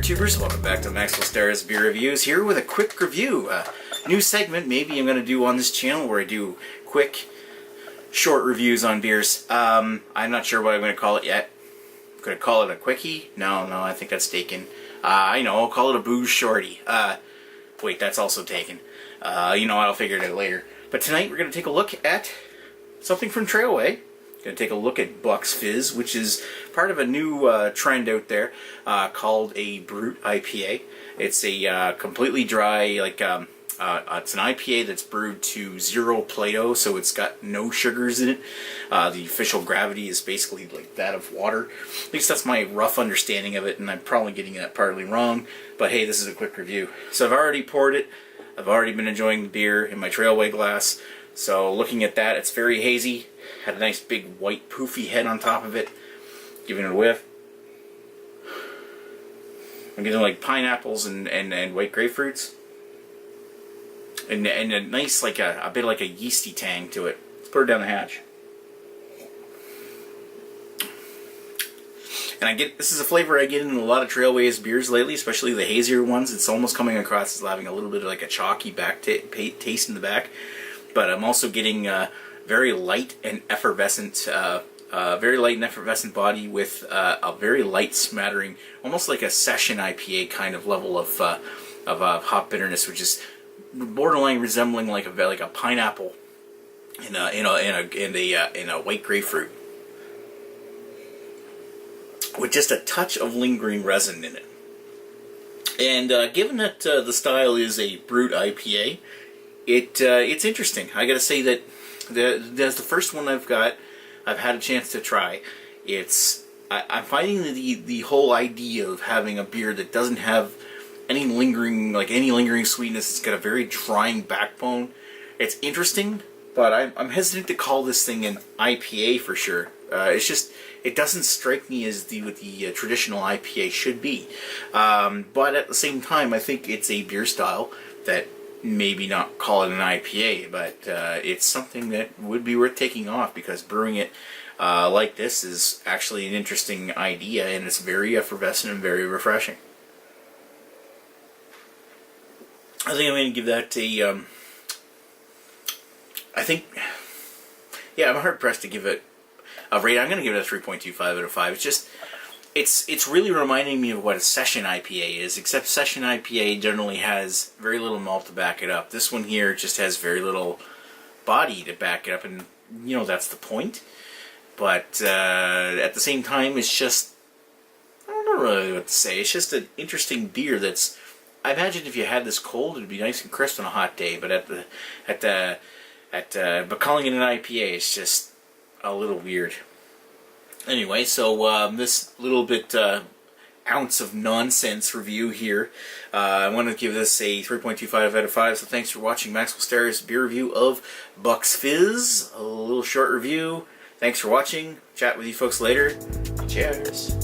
YouTubers, welcome back to Maxwell Starr's Beer Reviews, here with a quick review. New segment maybe I'm going to do on this channel where I do quick, short reviews on beers. I'm not sure what I'm going to call it yet. Could I call it a quickie? No, I think that's taken. I know, I'll call it a booze shorty. Wait, that's also taken. You know what, I'll figure it out later. But tonight we're going to take a look at something from Trailway. Going to take a look at Buck's Fizz, which is part of a new trend out there called a Brut IPA. It's a completely dry, like it's an IPA that's brewed to zero Plato, so it's got no sugars in it. The official gravity is basically like that of water. At least that's my rough understanding of it, and I'm probably getting that partly wrong. But hey, this is a quick review. So I've already poured it. I've already been enjoying the beer in my Trailway glass. So looking at that, it's very hazy. Had a nice big white poofy head on top of it. Giving it a whiff. I'm getting like pineapples and white grapefruits. And a nice, like a bit like a yeasty tang to it. Let's put it down the hatch. And this is a flavor I get in a lot of Trailways beers lately, especially the hazier ones. It's almost coming across as having a little bit of like a chalky back taste in the back. But I'm also getting very light and effervescent, body with a very light smattering, almost like a session IPA kind of level of hop bitterness, which is borderline resembling like a pineapple in a white grapefruit, with just a touch of lingering resin in it. And given that the style is a Brut IPA, it's interesting. I gotta say that that's the first one I've had a chance to try. I'm finding the whole idea of having a beer that doesn't have any lingering sweetness. It's got a very drying backbone. It's interesting, but I'm hesitant to call this thing an IPA for sure. It doesn't strike me as what the traditional IPA should be. But at the same time, I think it's a beer style that maybe not call it an IPA, but it's something that would be worth taking off, because brewing it like this is actually an interesting idea, and it's very effervescent and very refreshing. I think I'm going to give that I'm hard pressed to give it a rate. I'm going to give it a 3.25 out of 5. It's really reminding me of what a session IPA is, except session IPA generally has very little malt to back it up. This one here just has very little body to back it up, and you know that's the point. But at the same time, it's just, I don't know really what to say. It's just an interesting beer that's, I imagine if you had this cold, it'd be nice and crisp on a hot day. But but calling it an IPA is just a little weird. Anyway, so this little bit ounce of nonsense review here, I want to give this a 3.25 out of 5. So thanks for watching Maxwell Starr's beer review of Buck's Fizz. A little short review. Thanks for watching. Chat with you folks later. Cheers.